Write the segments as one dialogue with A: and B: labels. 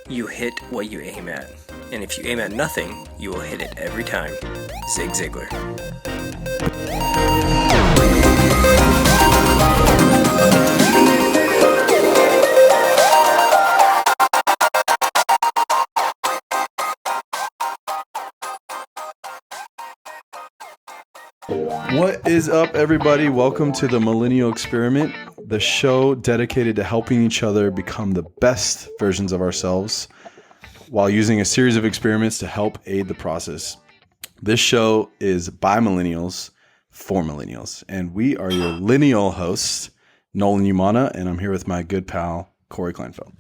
A: You hit what you aim at. And if you aim at nothing, you will hit it every time. Zig Ziglar.
B: What is up, everybody? Welcome to the Millennial Experiment, the show dedicated to helping each other become the best versions of ourselves while using a series of experiments to help aid the process. This show is by millennials for millennials, and we are your lineal hosts, Nolan Umana, and I'm here with my good pal, Corey Kleinfeld.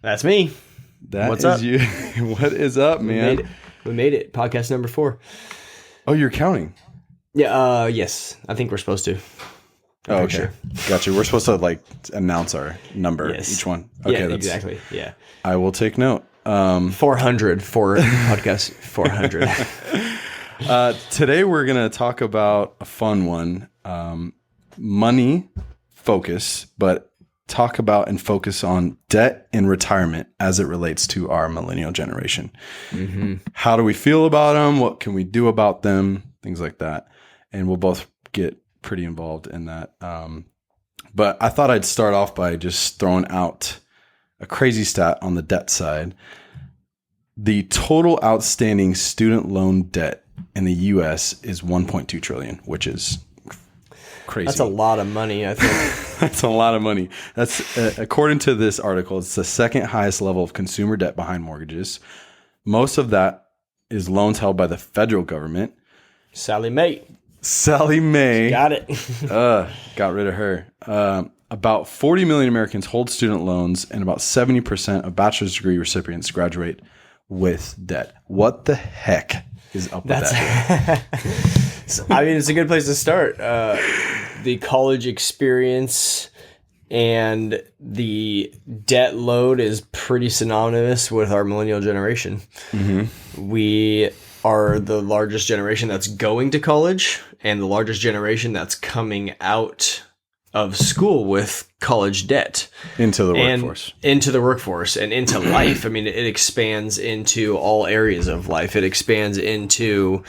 C: That's me.
B: What's up? You. What is up, man?
C: We made it. Podcast number 4.
B: Oh, you're counting?
C: Yeah. Yes. I think we're supposed to.
B: Oh, okay. Sure. Gotcha. We're supposed to announce our number each one. Okay,
C: yeah, exactly. Yeah.
B: I will take note.
C: 400 for podcast 400.
B: Today we're going to talk about a fun one. Money focus, but talk about and focus on debt and retirement as it relates to our millennial generation. Mm-hmm. How do we feel about them? What can we do about them? Things like that. And we'll both get pretty involved in that. But I thought I'd start off by just throwing out a crazy stat on the debt side. The total outstanding student loan debt in the U.S. is $1.2 trillion, which is crazy.
C: That's a lot of money, I think.
B: That's a lot of money. That's according to this article, it's the second highest level of consumer debt behind mortgages. Most of that is loans held by the federal government.
C: Sally Mae.
B: She
C: got it.
B: Got rid of her. About 40 million Americans hold student loans, and about 70% of bachelor's degree recipients graduate with debt. What the heck is up with that?
C: I mean, it's a good place to start. The college experience and the debt load is pretty synonymous with our millennial generation. Mm-hmm. We are the largest generation that's going to college and the largest generation that's coming out of school with college debt
B: into the workforce
C: and into life. I mean, it expands into all areas of life. It expands into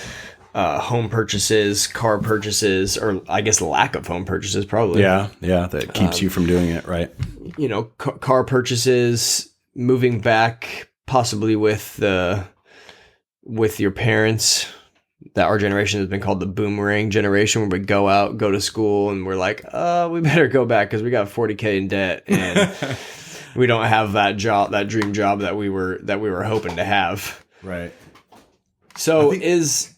C: home purchases, car purchases, or I guess lack of home purchases probably.
B: Yeah. That keeps you from doing it, right?
C: You know, car purchases, moving back possibly with your parents. That our generation has been called the boomerang generation, where we go out, go to school, and we're like, we better go back because we got $40K in debt, and we don't have that dream job that we were hoping to have.
B: Right.
C: So is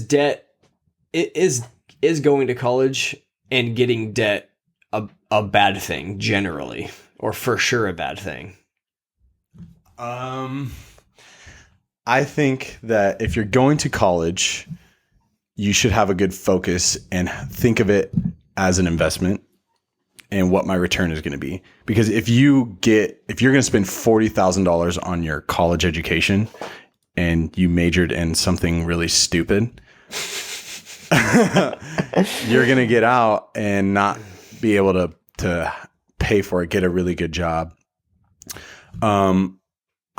C: debt is going to college and getting debt a bad thing generally, or for sure a bad thing?
B: I think that if you're going to college, you should have a good focus and think of it as an investment and what my return is going to be. Because if you're going to spend $40,000 on your college education and you majored in something really stupid, you're going to get out and not be able to pay for it, get a really good job.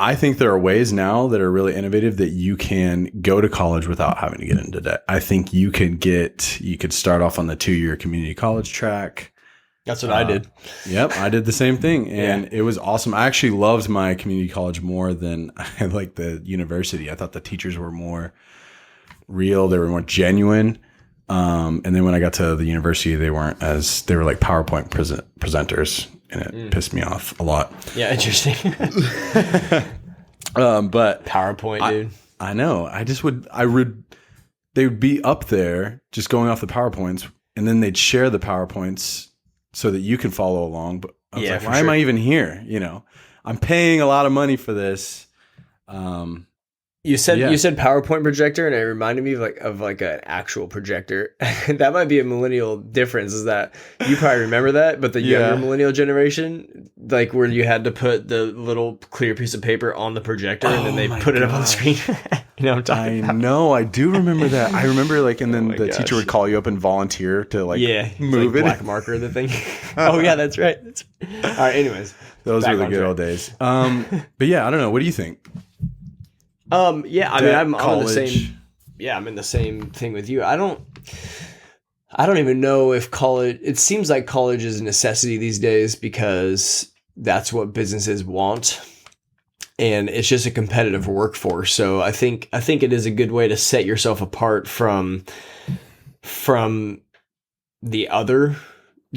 B: I think there are ways now that are really innovative that you can go to college without having to get into debt. I think you could start off on the 2-year community college track.
C: That's what I did.
B: Yep. I did the same thing. And It was awesome. I actually loved my community college more than I liked the university. I thought the teachers were more real. They were more genuine. And then when I got to the university, they were like PowerPoint presenters. And it pissed me off a lot.
C: Yeah, interesting.
B: But
C: PowerPoint, dude.
B: I know. They would be up there just going off the PowerPoints, and then they'd share the PowerPoints so that you can follow along. But I was why am I even here? You know, I'm paying a lot of money for this.
C: You said PowerPoint projector, and it reminded me of an actual projector. That might be a millennial difference, is that you probably remember that, but the younger millennial generation, like where you had to put the little clear piece of paper on the projector and then they put it up on the screen. You know what I'm talking about?
B: I know. I do remember that. I remember like, and then
C: my
B: the
C: gosh.
B: teacher would call you up and volunteer to like move
C: like
B: it.
C: black marker the thing. Oh yeah, that's right. All right. Anyways,
B: Those
C: back
B: were the
C: on
B: good
C: track.
B: old days. But yeah, I don't know. What do you think?
C: Yeah, I mean, I'm in the
B: college.
C: same. Yeah, I'm in the same thing with you. I don't even know if college. It seems like college is a necessity these days because that's what businesses want, and it's just a competitive workforce. So I think it is a good way to set yourself apart from the other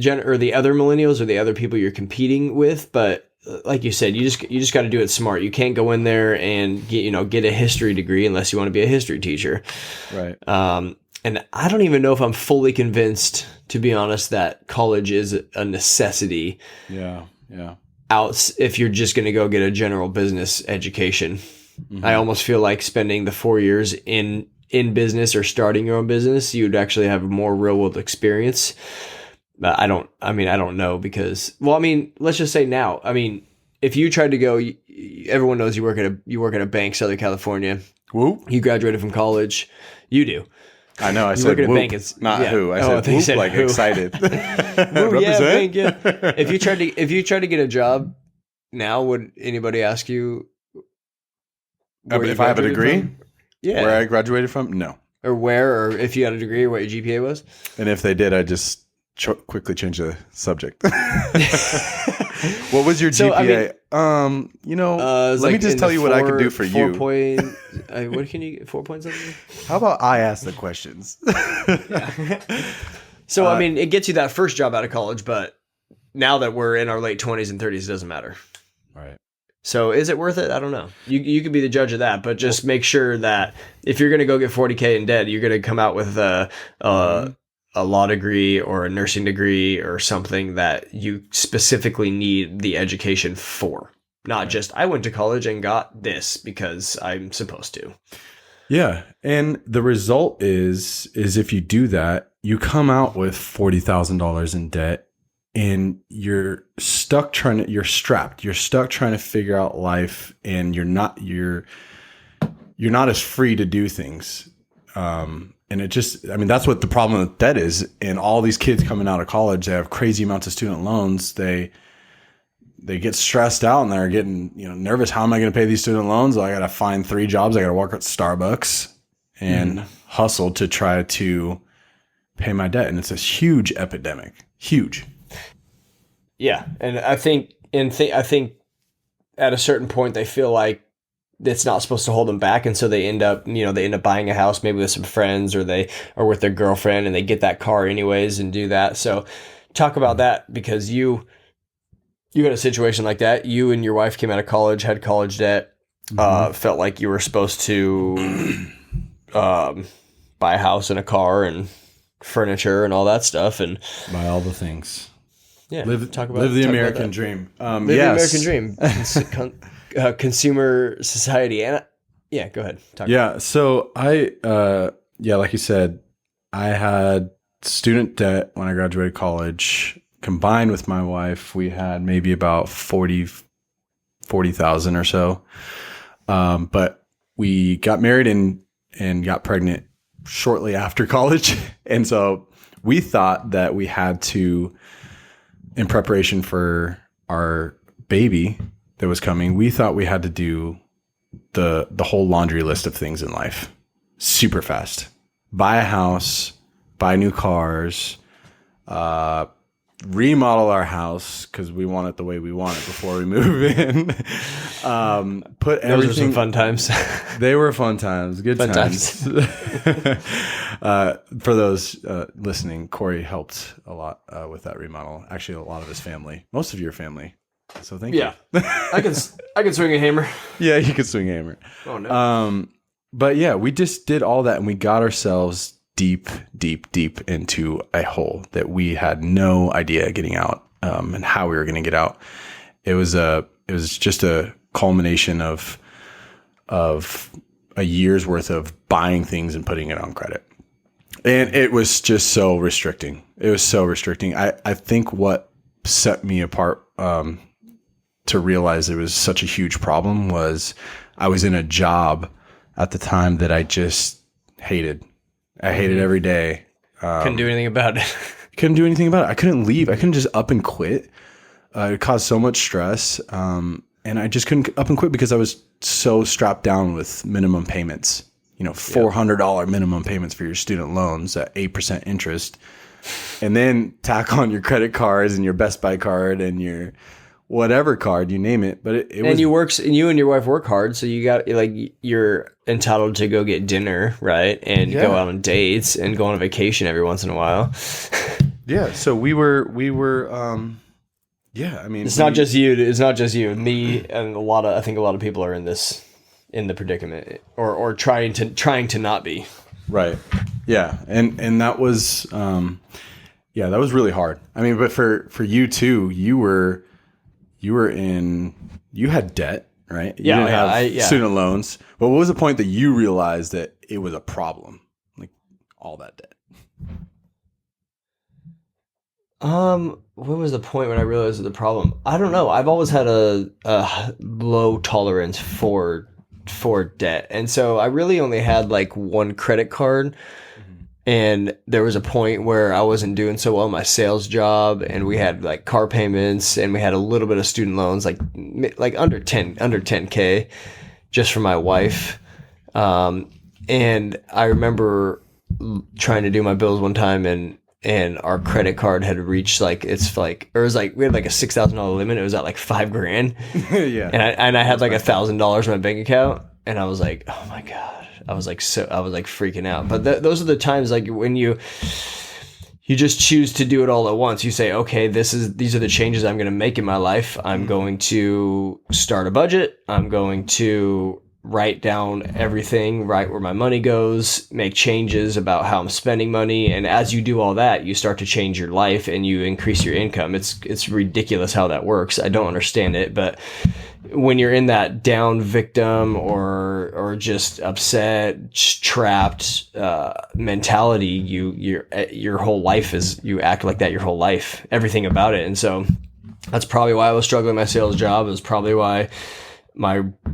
C: or the other millennials or the other people you're competing with. But like you said, you just got to do it smart. You can't go in there and get a history degree unless you want to be a history teacher.
B: Right.
C: And I don't even know if I'm fully convinced, to be honest, that college is a necessity.
B: Yeah. Yeah.
C: If you're just going to go get a general business education.
B: Mm-hmm.
C: I almost feel like spending the 4 years in business or starting your own business, you'd actually have more real world experience. I don't know because, let's just say now, if you tried to go, everyone knows you work at a bank, Southern California.
B: Whoop.
C: You graduated from college. You do.
B: I know. I
C: You
B: said
C: work at a
B: whoop,
C: bank, it's-
B: not
C: yeah.
B: who. I
C: Oh, I
B: said
C: think you
B: whoop,
C: said
B: like
C: who.
B: excited.
C: Oh, yeah,
B: Represent.
C: bank, yeah. If you tried to get a job now, would anybody ask you where you
B: If I have a
C: graduated
B: degree,
C: from? Yeah.
B: where I graduated from, no.
C: or if you had a degree or what your GPA was?
B: And if they did, I just quickly change the subject. What was your
C: So,
B: GPA? Let me just tell you what I can do for you.
C: 4 point. What can you get? 4 point something?
B: How about I ask the questions?
C: So it gets you that first job out of college, but now that we're in our late 20s and 30s, it doesn't matter.
B: Right.
C: So is it worth it? I don't know. You could be the judge of that, but just make sure that if you're going to go get 40K in debt, you're going to come out with a law degree or a nursing degree or something that you specifically need the education for. Not just, I went to college and got this because I'm supposed to.
B: Yeah. And the result is if you do that, you come out with $40,000 in debt and you're stuck you're stuck trying to figure out life, and you're not as free to do things. And it just, that's what the problem with debt is. And all these kids coming out of college, they have crazy amounts of student loans. They get stressed out and they're getting, nervous. How am I going to pay these student loans? I got to find 3 jobs. I got to work at Starbucks and hustle to try to pay my debt. And it's a huge epidemic. Huge.
C: Yeah. And I think at a certain point, they feel like it's not supposed to hold them back. And so they end up buying a house, maybe with some friends, or they are with their girlfriend and they get that car anyways and do that. So talk about that, because you had a situation like that. You and your wife came out of college, had college debt, felt like you were supposed to buy a house and a car and furniture and all that stuff, and
B: Buy all the things.
C: yeah,
B: Live the American dream.
C: Live the American dream. Consumer society. And yeah, go ahead.
B: Yeah. So like you said, I had student debt when I graduated college. Combined with my wife, we had maybe about 40,000 or so. But we got married and got pregnant shortly after college. And so we thought that we had to, in preparation for our baby that was coming, we thought we had to do the whole laundry list of things in life super fast. Buy a house, buy new cars, remodel our house because we want it the way we want it before we move in. Put everything.
C: Those were some fun times.
B: They were fun times, good times. For those listening, Corey helped a lot with that remodel. Actually, a lot of his family, most of your family. So thank you.
C: I can swing a hammer.
B: Yeah, you could swing a hammer.
C: Oh no.
B: But yeah, we just did all that and we got ourselves deep into a hole that we had no idea getting out, and how we were going to get out. It was just a culmination of a year's worth of buying things and putting it on credit. And it was just so restricting. It was so restricting. I think what set me apart, to realize it was such a huge problem was I was in a job at the time that I just hated. I hated every day.
C: Couldn't do anything about it.
B: Couldn't do anything about it. I couldn't leave. I couldn't just up and quit. It caused so much stress. And I just couldn't up and quit because I was so strapped down with minimum payments. $400 minimum payments for your student loans at 8% interest. And then tack on your credit cards and your Best Buy card and your whatever card, you name it. But it was,
C: you and your wife work hard, so you're entitled to go get dinner, right? And go out on dates and go on a vacation every once in a while.
B: Yeah. So we were I mean,
C: it's not just you. It's not just you. Me and I think a lot of people are in the predicament or trying to not be.
B: Right. Yeah. And that was, that was really hard. I mean, but for you too, you had debt, right? You didn't have student loans. But what was the point that you realized that it was a problem? Like all that debt?
C: When was the point when I realized it was a problem? I don't know. I've always had a low tolerance for debt. And so I really only had like one credit card. And there was a point where I wasn't doing so well in my sales job, and we had like car payments, and we had a little bit of student loans, like under 10K just for my wife. And I remember trying to do my bills one time, and our credit card had reached we had like a $6,000 limit. It was at like $5,000.
B: Yeah.
C: And I had like $1,000 in my bank account, and I was like, oh my God. I was freaking out. But those are the times like when you just choose to do it all at once. You say, okay, these are the changes I'm going to make in my life. I'm going to start a budget. I'm going to write down everything, right where my money goes, make changes about how I'm spending money. And as you do all that, you start to change your life and you increase your income. It's ridiculous how that works. I don't understand it, but when you're in that down victim or just upset, trapped mentality, your whole life you act like that your whole life, everything about it. And so that's probably why I was struggling in my sales job. It was probably why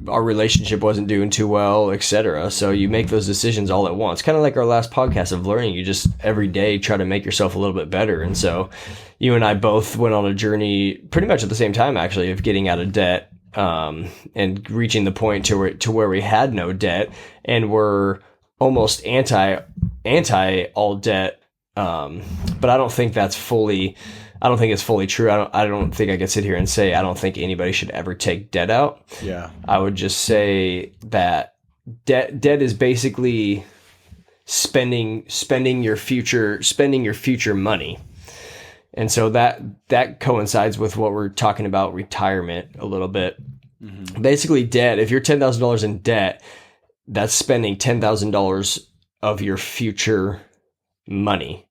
C: our relationship wasn't doing too well, etc. So you make those decisions all at once, kind of like our last podcast of learning. You just every day try to make yourself a little bit better. And so you and I both went on a journey pretty much at the same time, actually, of getting out of debt. And reaching the point to where we had no debt and we're almost anti all debt. But I don't think it's fully true. I don't think I could sit here and say, I don't think anybody should ever take debt out.
B: Yeah.
C: I would just say that debt is basically spending your future money. And so that coincides with what we're talking about retirement a little bit. Mm-hmm. Basically, debt, if you're $10,000 in debt, that's spending $10,000 of your future money.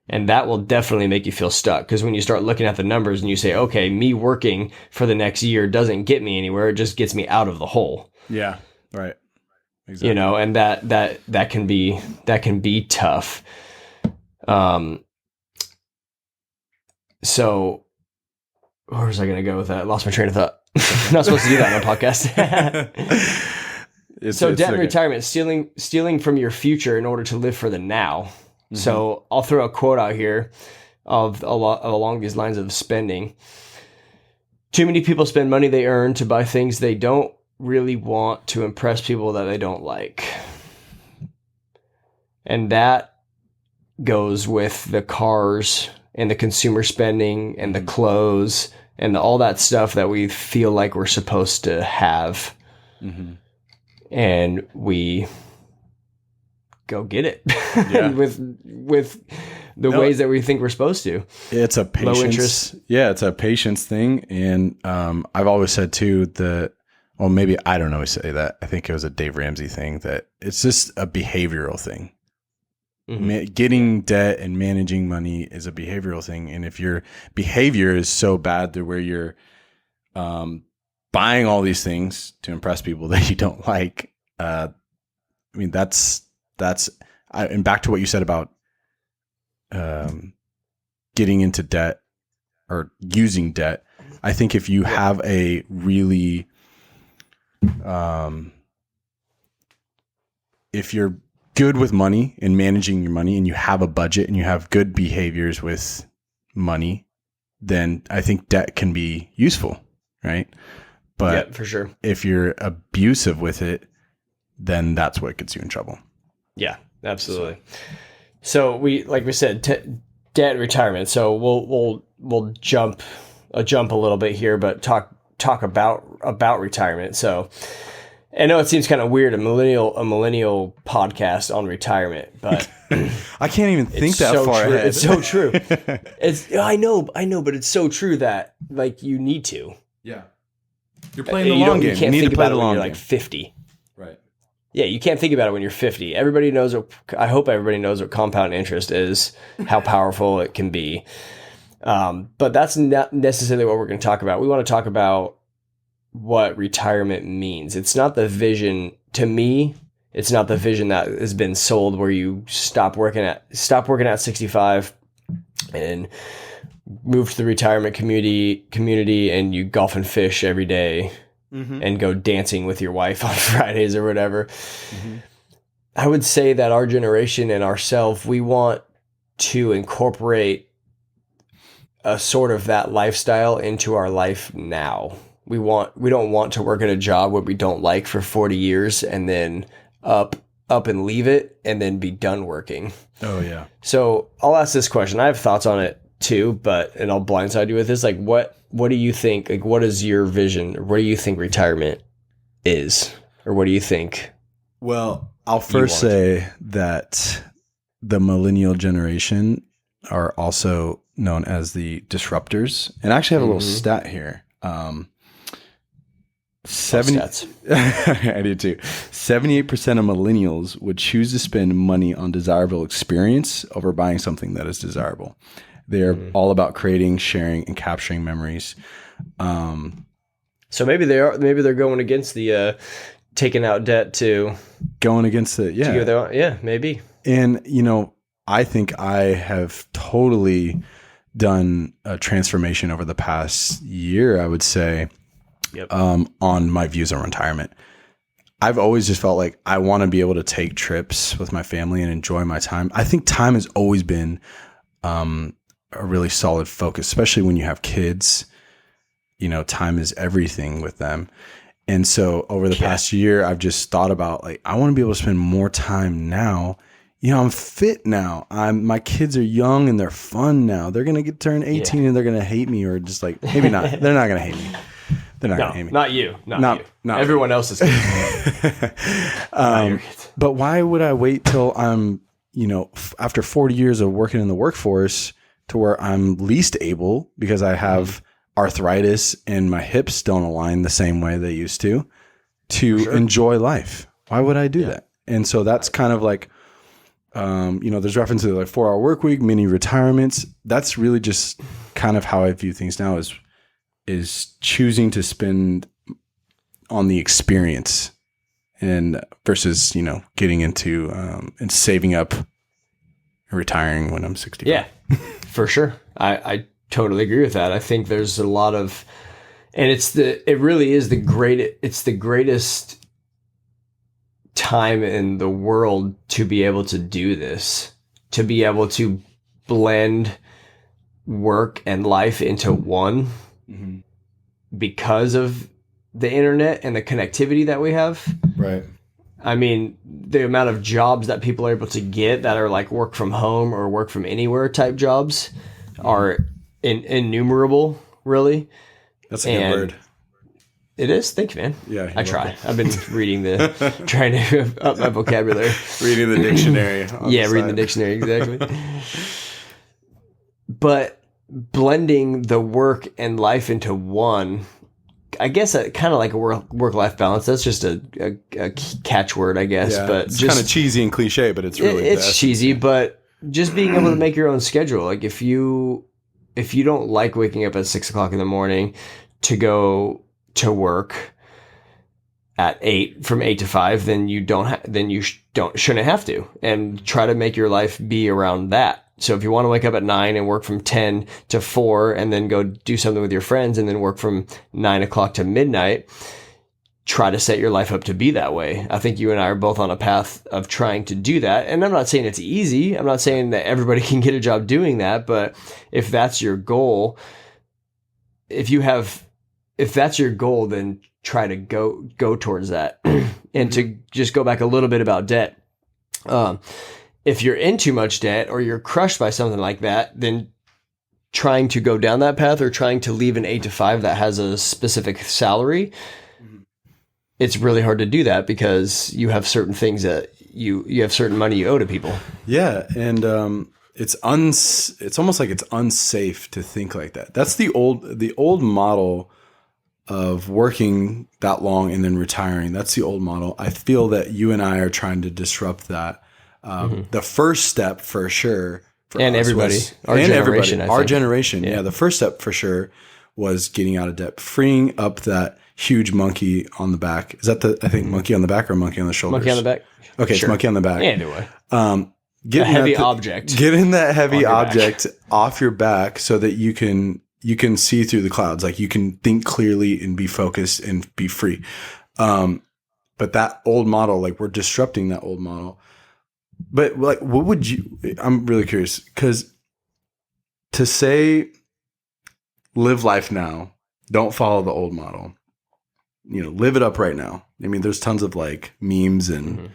C: And that will definitely make you feel stuck. Because when you start looking at the numbers and you say, okay, me working for the next year doesn't get me anywhere, it just gets me out of the hole.
B: Yeah, right. Exactly.
C: And that can be tough. So where was I going to go with that? I lost my train of thought. Not supposed to do that on a podcast. So debt and retirement, stealing from your future in order to live for the now. Mm-hmm. So I'll throw a quote out here along these lines of spending. Too many people spend money they earn to buy things they don't really want to impress people that they don't like. And that goes with the cars and the consumer spending and the clothes and all that stuff that we feel like we're supposed to have. Mm-hmm. And we go get it with the ways that we think we're supposed to.
B: It's a patience.
C: Low interest.
B: Yeah, it's a patience thing. And I've always said too maybe I don't always say that. I think it was a Dave Ramsey thing, that it's just a behavioral thing. Mm-hmm. Getting debt and managing money is a behavioral thing. And if your behavior is so bad to where you're buying all these things to impress people that you don't like, and back to what you said about getting into debt or using debt. I think if you have a really if you're good with money and managing your money and you have a budget and you have good behaviors with money, then I think debt can be useful, right? But
C: yeah, for sure.
B: if you're abusive with it, then that's what gets you in trouble.
C: Yeah, absolutely. So like we said, debt, retirement. So we'll jump a little bit here, but talk about retirement. So I know it seems kind of weird, a millennial podcast on retirement, but
B: I can't even think that far
C: true.
B: ahead.
C: It's so true. I know, but it's so true that like you need to.
B: Yeah. You're playing the long game.
C: You can't
B: need
C: think
B: to play
C: about
B: the
C: it when
B: long
C: you're
B: game.
C: like 50.
B: Right.
C: Yeah, you can't think about it when you're 50. Everybody knows I hope everybody knows what compound interest is, how powerful it can be. But that's not necessarily what we're going to talk about. We want to talk about what retirement means. It's not the vision, to me, it's not the vision that has been sold where you stop working at 65 and move to the retirement community and you golf and fish every day and go dancing with your wife on Fridays or whatever. I would say that our generation and ourselves, we want to incorporate a sort of that lifestyle into our life now. We don't want to work at a job where we don't like for 40 years and then up and leave it and then be done working.
B: Oh yeah.
C: So I'll ask this question. I have thoughts on it too, and I'll blindside you with this. Like, what do you think? Like, what is your vision? Or what do you think retirement is? Or what do you think?
B: Well, I'll first say that the millennial generation are also known as the disruptors. And I actually have a little stat here. 70 I do too. 78% of millennials would choose to spend money on desirable experience over buying something that is desirable. They're all about creating, sharing, and capturing memories.
C: So maybe they're going against the taking out debt to
B: going against it. Yeah.
C: Yeah, maybe.
B: And I think I have totally done a transformation over the past year, I would say.
C: Yep.
B: On my views on retirement. I've always just felt like I want to be able to take trips with my family and enjoy my time. I think time has always been a really solid focus, especially when you have kids. Time is everything with them. And so over the past year, I've just thought about like, I want to be able to spend more time now. I'm fit now. My kids are young and they're fun now. They're going to turn 18 and they're going to hate me, or just like, maybe not. They're not going to hate me. They're not going to hate me.
C: Not you. Not you.
B: Not
C: everyone else is.
B: But why would I wait till I'm, after 40 years of working in the workforce to where I'm least able because I have arthritis and my hips don't align the same way they used to enjoy life? Why would I do that? And so that's kind of like, there's reference to like 4-hour work week, mini retirements. That's really just kind of how I view things now is choosing to spend on the experience and versus, getting into and saving up and retiring when I'm 65.
C: Yeah, for sure. I totally agree with that. I think there's a lot of, and it really is the greatest time in the world to be able to do this, to be able to blend work and life into one. Because of the internet and the connectivity that we have. Right. I mean, the amount of jobs that people are able to get that are like work from home or work from anywhere type jobs are innumerable, really.
B: That's a good word.
C: It is? Thank you, man.
B: Yeah.
C: I try. I've been reading trying to up my vocabulary.
B: Reading the dictionary.
C: Reading the dictionary, exactly. But blending the work and life into one, I guess kind of like a work-life balance. That's just a catchword, I guess.
B: Yeah,
C: but
B: it's kind of cheesy and cliche, but it's really
C: it's cheesy. But just being able to make your own schedule. Like if you don't like waking up at 6 o'clock in the morning to go to work at 8 from 8 to 5, then you shouldn't have to, and try to make your life be around that. So if you want to wake up at 9 and work from 10 to 4 and then go do something with your friends and then work from 9 o'clock to midnight, try to set your life up to be that way. I think you and I are both on a path of trying to do that. And I'm not saying it's easy. I'm not saying that everybody can get a job doing that, but if that's your goal, if that's your goal, then try to go towards that. And to just go back a little bit about debt. If you're in too much debt or you're crushed by something like that, then trying to go down that path or trying to leave an 8 to 5 that has a specific salary, it's really hard to do that because you have certain things that you have certain money you owe to people.
B: Yeah. And, it's almost like it's unsafe to think like that. That's the old model of working that long and then retiring. That's the old model. I feel that you and I are trying to disrupt that. The first step for sure, for
C: and
B: us
C: everybody,
B: was,
C: our
B: and
C: generation,
B: everybody, our generation. Yeah. The first step for sure was getting out of debt, freeing up that huge monkey on the back. Is that I think monkey on the back or monkey on the shoulders?
C: Monkey on the back.
B: Okay.
C: Sure.
B: It's monkey on the back.
C: Either way.
B: Getting
C: heavy object.
B: Getting that heavy
C: back.
B: object off your back so that you can see through the clouds. Like you can think clearly and be focused and be free. But that old model, like we're disrupting that old model. But like, what would I'm really curious because to say live life now, don't follow the old model, live it up right now. I mean, there's tons of like memes and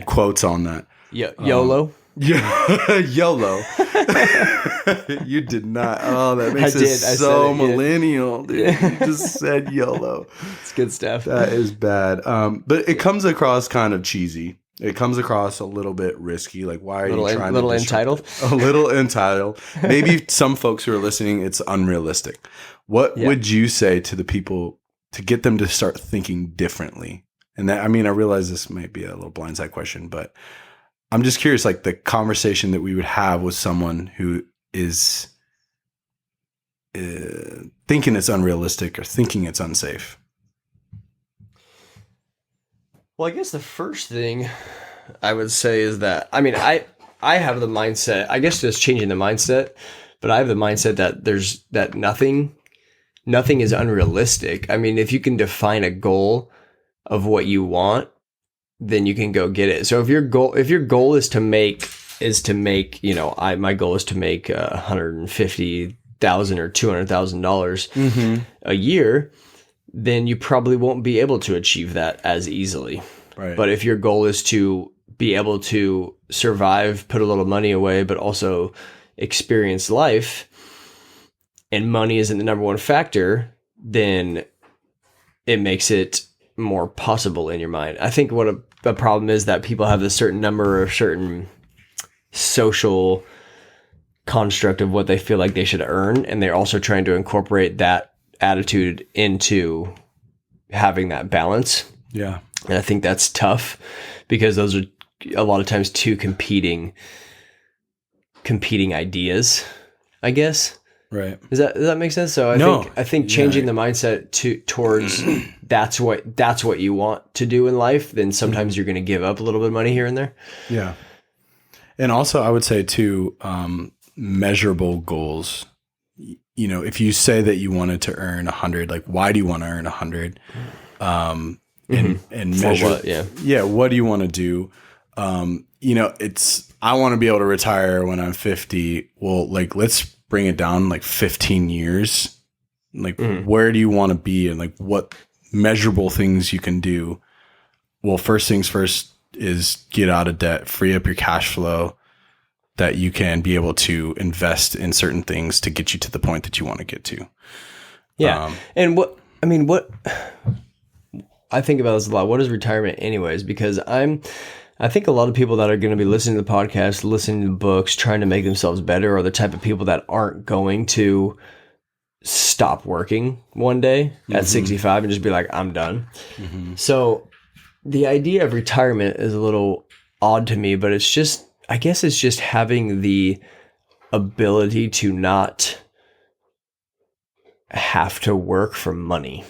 B: quotes on that.
C: YOLO.
B: YOLO. You did not. Oh, that makes us so millennial, dude. You just said YOLO.
C: It's good stuff.
B: That is bad. But it comes across kind of cheesy. It comes across a little bit risky. Like, why are you trying to
C: entitled?
B: A little entitled. Maybe some folks who are listening, it's unrealistic. What would you say to the people to get them to start thinking differently? And that, I mean, I realize this might be a little blindside question, but I'm just curious, like the conversation that we would have with someone who is thinking it's unrealistic or thinking it's unsafe.
C: Well, I guess the first thing I would say is that, I mean, I have the mindset, I guess just changing the mindset, but I have the mindset that nothing is unrealistic. I mean, if you can define a goal of what you want, then you can go get it. So if your goal is to make, my goal is to make $150,000 or $200,000 a year, then you probably won't be able to achieve that as easily.
B: Right.
C: But if your goal is to be able to survive, put a little money away, but also experience life, and money isn't the number one factor, then it makes it more possible in your mind. I think what a problem is that people have a certain number or certain social construct of what they feel like they should earn, and they're also trying to incorporate that attitude into having that balance.
B: Yeah.
C: And I think that's tough because those are a lot of times two competing ideas, I guess.
B: Right.
C: Does that make sense? So I think changing the mindset towards that's what you want to do in life, then sometimes you're going to give up a little bit of money here and there. Yeah.
B: And also I would say too, measurable goals. If you say that you wanted to earn 100, like why do you want to earn 100? And measure
C: what?
B: What do you want to do? I want to be able to retire when I'm 50. Well, like let's bring it down like 15 years. Like where do you want to be and like what measurable things you can do? Well, first things first is get out of debt, free up your cash flow that you can be able to invest in certain things to get you to the point that you want to get to.
C: Yeah. And I think about this a lot. What is retirement anyways? Because I think a lot of people that are going to be listening to the podcast, listening to books, trying to make themselves better are the type of people that aren't going to stop working one day at 65 and just be like, I'm done. So the idea of retirement is a little odd to me, but I guess it's just having the ability to not have to work for money.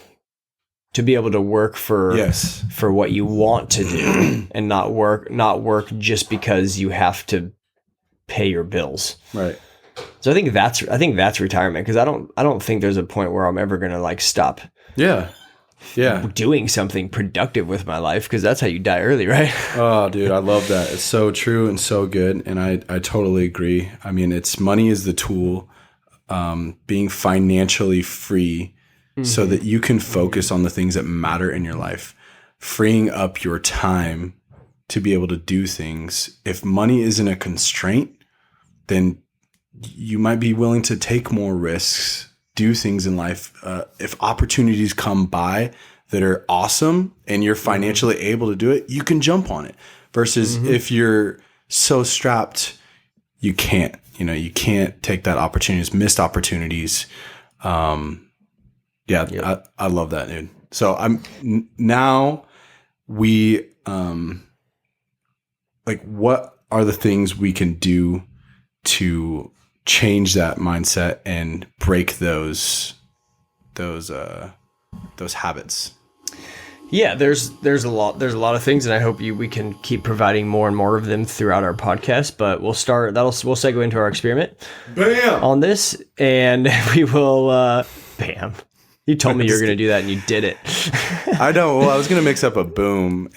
C: To be able to work for what you want to do and not work just because you have to pay your bills.
B: Right.
C: So I think that's retirement, because I don't think there's a point where I'm ever going to like stop.
B: Yeah.
C: doing something productive with my life, because that's how you die early, right?
B: Oh, dude, I love that. It's so true and so good. And I totally agree. I mean, money is the tool, being financially free so that you can focus on the things that matter in your life, freeing up your time to be able to do things. If money isn't a constraint, then you might be willing to take more risks, do things in life. If opportunities come by that are awesome and you're financially able to do it, you can jump on it. Versus if you're so strapped, you can't. You can't take that opportunities, missed opportunities. I love that, dude. So now we what are the things we can do to change that mindset and break those habits?
C: Yeah, there's a lot of things, and I hope we can keep providing more and more of them throughout our podcast. But we'll segue into our experiment.
B: Bam!
C: On this, and we will bam. You told me you were going to do that, and you did it.
B: I know. Well, I was going to mix up a boom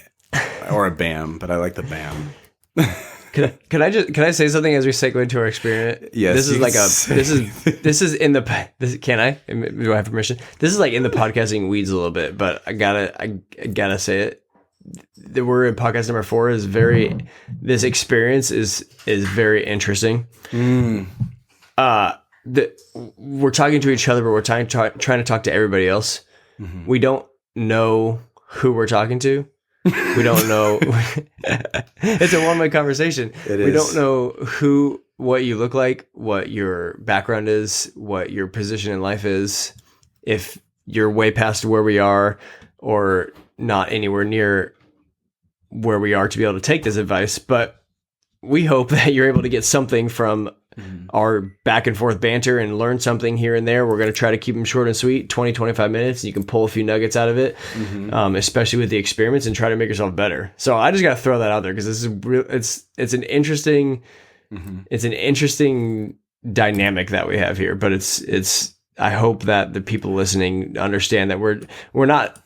B: or a bam, but I like the bam.
C: Can I say something as we segue into our experiment?
B: Yes.
C: This is in the can I? Do I have permission? This is like in the podcasting weeds a little bit, but I gotta say it. The word in podcast number 4 is this experience is very interesting. We're talking to each other, but we're trying to talk to everybody else. We don't know who we're talking to. We don't know. It's a one-way conversation. We don't know what you look like, what your background is, what your position in life is, if you're way past where we are or not anywhere near where we are to be able to take this advice. But we hope that you're able to get something from our back and forth banter and learn something here and there. We're going to try to keep them short and sweet, 20, 25 minutes. And you can pull a few nuggets out of it, especially with the experiments, and try to make yourself better. So I just got to throw that out there because this is it's an interesting, it's an interesting dynamic that we have here, but I hope that the people listening understand that we're not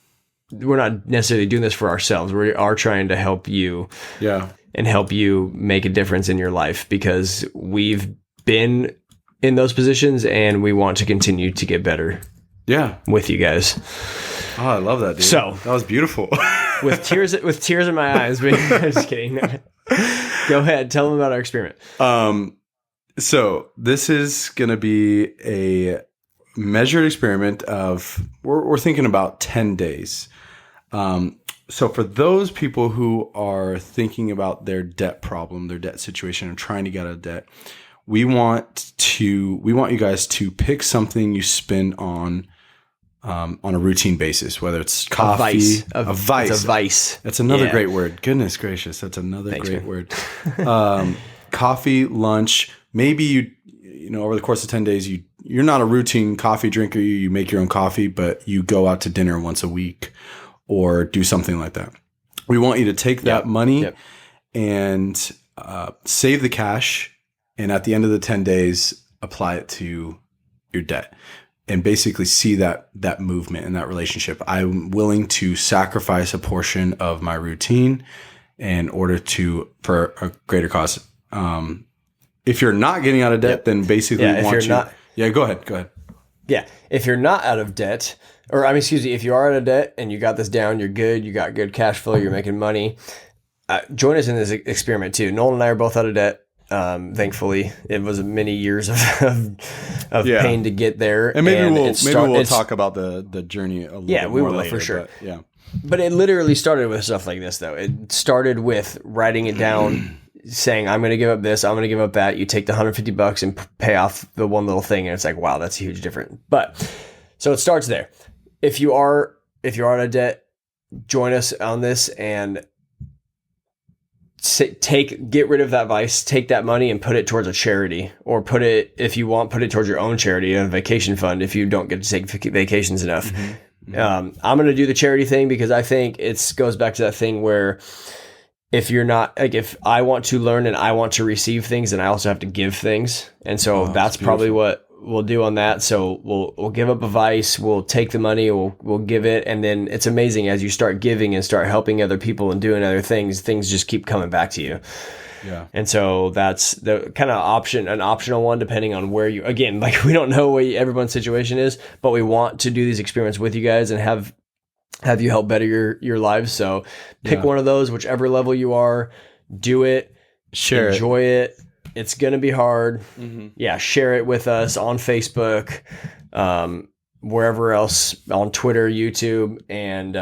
C: necessarily doing this for ourselves. We are trying to help you.
B: Yeah.
C: And help you make a difference in your life, because we've been in those positions and we want to continue to get better.
B: Yeah.
C: With you guys.
B: Oh, I love that, dude.
C: So
B: that was beautiful.
C: with tears in my eyes. I'm just kidding. Go ahead. Tell them about our experiment.
B: So this is going to be a measured experiment of, we're thinking about 10 days. So for those people who are thinking about their debt problem, their debt situation, and trying to get out of debt, we want you guys to pick something you spend on a routine basis, whether it's coffee, a vice.
C: It's a vice.
B: That's another great word. Goodness gracious, that's another great word. Coffee, lunch. Maybe you know over the course of 10 days, you're not a routine coffee drinker. You make your own coffee, but you go out to dinner once a week, or do something like that. We want you to take that money and save the cash, and at the end of the 10 days, apply it to your debt, and basically see that movement and that relationship. I'm willing to sacrifice a portion of my routine in order for a greater cause. If you're not getting out of debt, then basically go ahead.
C: Yeah, if you're not out of debt, if you are out of debt and you got this down, you're good, you got good cash flow, you're making money, join us in this experiment too. Nolan and I are both out of debt. Thankfully, it was many years of pain to get there.
B: And maybe we'll talk about the journey a little bit more
C: we will
B: later,
C: for sure.
B: But
C: it literally started with stuff like this, though. It started with writing it down, saying, I'm going to give up this, I'm going to give up that. You take the $150 and pay off the one little thing, and it's like, wow, that's a huge difference. But so it starts there. If you are out of debt, join us on this and get rid of that vice. Take that money and put it towards a charity, or put it towards your own charity and a vacation fund if you don't get to take vacations enough. I'm going to do the charity thing because I think it goes back to that thing where if I want to learn and I want to receive things, then I also have to give things. And so that's probably what we'll do on that. So we'll give up a vice, we'll take the money, we'll give it, and then it's amazing as you start giving and start helping other people and doing other things just keep coming back to you.
B: Yeah.
C: And so that's the kind of an optional one, depending on where you, again, like we don't know what everyone's situation is, but we want to do these experiments with you guys and have you help better your lives. So pick one of those, whichever level you are, do it, enjoy it. It's going to be hard. Mm-hmm. Yeah. Share it with us on Facebook, wherever else, on Twitter, YouTube, and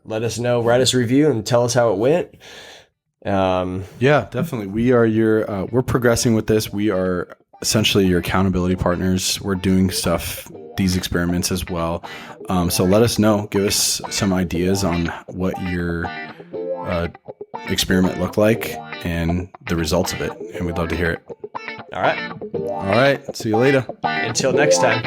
C: let us know, write us a review and tell us how it went.
B: Yeah, definitely. We are we're progressing with this. We are essentially your accountability partners. We're doing these experiments as well. So let us know, give us some ideas on what your experiment looked like and the results of it. And we'd love to hear it.
C: All right.
B: All right. See you later.
C: Until next time.